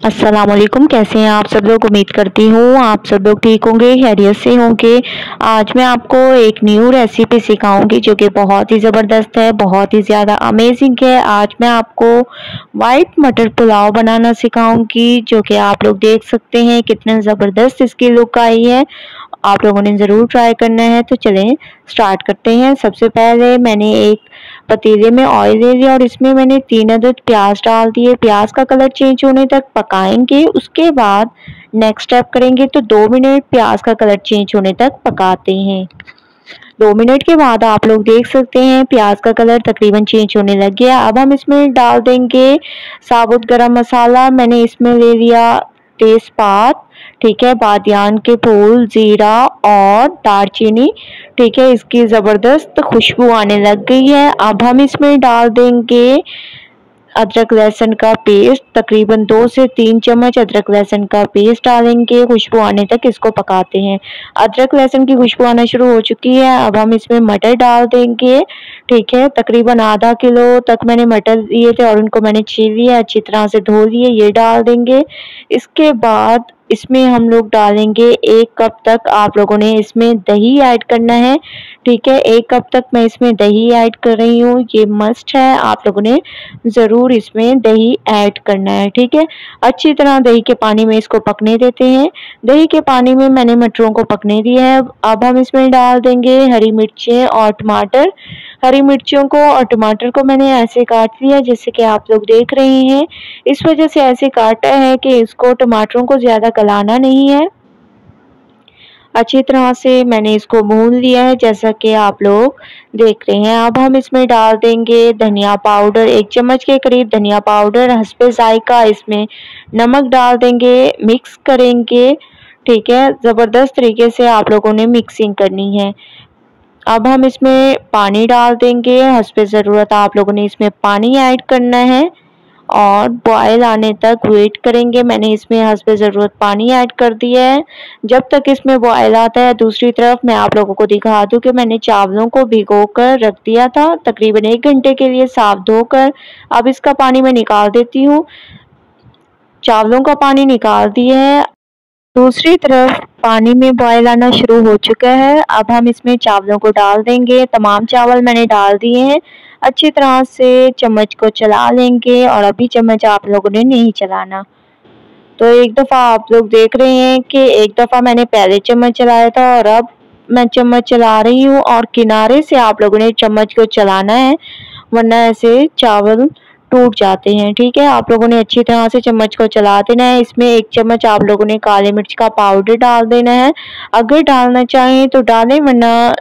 अस्सलाम वालेकुम। कैसे हैं आप सब लोग? उम्मीद करती हूँ आप सब लोग ठीक होंगे, खैरियत से होंगे। आज मैं आपको एक न्यू रेसिपी सिखाऊंगी जो कि बहुत ही ज़बरदस्त है, बहुत ही ज़्यादा अमेजिंग है। आज मैं आपको वाइट मटर पुलाव बनाना सिखाऊंगी जो कि आप लोग देख सकते हैं कितना ज़बरदस्त इसकी लुक आई है। आप लोगों ने ज़रूर ट्राई करना है। तो चलें स्टार्ट करते हैं। सबसे पहले मैंने एक पतीले में ऑयल ले लिया और इसमें मैंने 3 अदद प्याज डाल दिए। प्याज का कलर चेंज होने तक पकाएंगे। उसके बाद नेक्स्ट स्टेप करेंगे तो 2 मिनट प्याज का कलर चेंज होने तक पकाते हैं। 2 मिनट के बाद आप लोग देख सकते हैं प्याज का कलर तकरीबन चेंज होने लग गया। अब हम इसमें डाल देंगे साबुत गरम मसाला। मैंने इसमें ले लिया तेजपात, ठीक है, बादियान के फूल, जीरा और दालचीनी, ठीक है। इसकी ज़बरदस्त खुशबू आने लग गई है। अब हम इसमें डाल देंगे अदरक लहसुन का पेस्ट। तकरीबन 2 से 3 चम्मच अदरक लहसुन का पेस्ट डालेंगे। खुशबू आने तक इसको पकाते हैं। अदरक लहसुन की खुशबू आना शुरू हो चुकी है। अब हम इसमें मटर डाल देंगे, ठीक है। तकरीबन आधा किलो तक मैंने मटर लिए थे और उनको मैंने छील लिया, अच्छी तरह से धो लिए। ये डाल देंगे। इसके बाद इसमें हम लोग डालेंगे 1 कप तक, आप लोगों ने इसमें दही ऐड करना है, ठीक है। 1 कप तक मैं इसमें दही ऐड कर रही हूँ। ये मस्ट है, आप लोगों ने ज़रूर इसमें दही ऐड करना है, ठीक है। अच्छी तरह दही के पानी में इसको पकने देते हैं। दही के पानी में मैंने मटरों को पकने दिया है। अब हम इसमें डाल देंगे हरी मिर्चें और टमाटर। हरी मिर्चों को और टमाटर को मैंने ऐसे काट लिया जैसे कि आप लोग देख रहे हैं। इस वजह से ऐसे काटा है कि इसको टमाटरों को ज़्यादा गलाना नहीं है। अच्छी तरह से मैंने इसको भून लिया है जैसा कि आप लोग देख रहे हैं। अब हम इसमें डाल देंगे धनिया पाउडर, 1 चम्मच के करीब धनिया पाउडर, हस्बे जायका इसमें नमक डाल देंगे, मिक्स करेंगे, ठीक है। ज़बरदस्त तरीके से आप लोगों ने मिक्सिंग करनी है। अब हम इसमें पानी डाल देंगे, हस्बे ज़रूरत आप लोगों ने इसमें पानी ऐड करना है और बॉयल आने तक वेट करेंगे। मैंने इसमें हस्बे ज़रूरत पानी ऐड कर दिया है। जब तक इसमें बॉयल आता है दूसरी तरफ मैं आप लोगों को दिखा दूं कि मैंने चावलों को भिगोकर रख दिया था तकरीबन 1 घंटे के लिए साफ धोकर। अब इसका पानी मैं निकाल देती हूँ। चावलों का पानी निकाल दिया है। दूसरी तरफ पानी में बॉयल आना शुरू हो चुका है। अब हम इसमें चावलों को डाल देंगे। तमाम चावल मैंने डाल दिए हैं। अच्छी तरह से चम्मच को चला लेंगे और अभी चम्मच आप लोगों ने नहीं चलाना। तो एक दफ़ा आप लोग देख रहे हैं कि एक दफ़ा मैंने पहले चम्मच चलाया था और अब मैं चम्मच चला रही हूँ और किनारे से आप लोगों ने चम्मच को चलाना है, वरना ऐसे चावल टूट जाते हैं, ठीक है। आप लोगों ने अच्छी तरह से चम्मच को चला देना है। इसमें 1 चम्मच आप लोगों ने काली मिर्च का पाउडर डाल देना है। अगर डालना चाहें तो डालें, वरना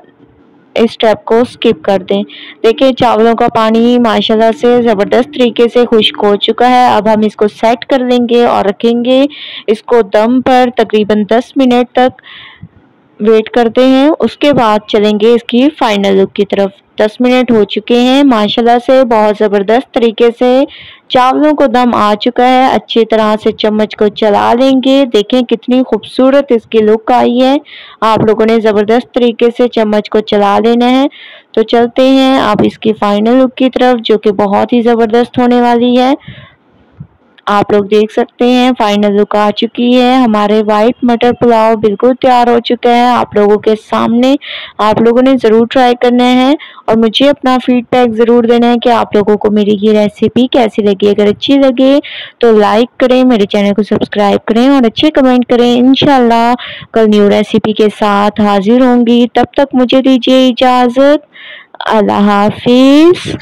इस स्टेप को स्किप कर दें। देखिए चावलों का पानी माशाल्लाह से ज़बरदस्त तरीके से खुश्क हो चुका है। अब हम इसको सेट कर लेंगे और रखेंगे इसको दम पर तकरीबन 10 मिनट तक वेट करते हैं। उसके बाद चलेंगे इसकी फाइनल लुक की तरफ। 10 मिनट हो चुके हैं। माशाल्लाह से बहुत ज़बरदस्त तरीके से चावलों को दम आ चुका है। अच्छी तरह से चम्मच को चला लेंगे। देखें कितनी खूबसूरत इसकी लुक आई है। आप लोगों ने ज़बरदस्त तरीके से चम्मच को चला लेना है। तो चलते हैं आप इसकी फाइनल लुक की तरफ जो कि बहुत ही ज़बरदस्त होने वाली है। आप लोग देख सकते हैं फाइनल लुक आ चुकी है। हमारे वाइट मटर पुलाव बिल्कुल तैयार हो चुका है आप लोगों के सामने। आप लोगों ने ज़रूर ट्राई करना है और मुझे अपना फीडबैक ज़रूर देना है कि आप लोगों को मेरी ये रेसिपी कैसी लगी। अगर अच्छी लगे तो लाइक करें, मेरे चैनल को सब्सक्राइब करें और अच्छे कमेंट करें। इंशाल्लाह कल न्यू रेसिपी के साथ हाजिर होंगी। तब तक मुझे दीजिए इजाज़त। अल्लाह हाफिज़।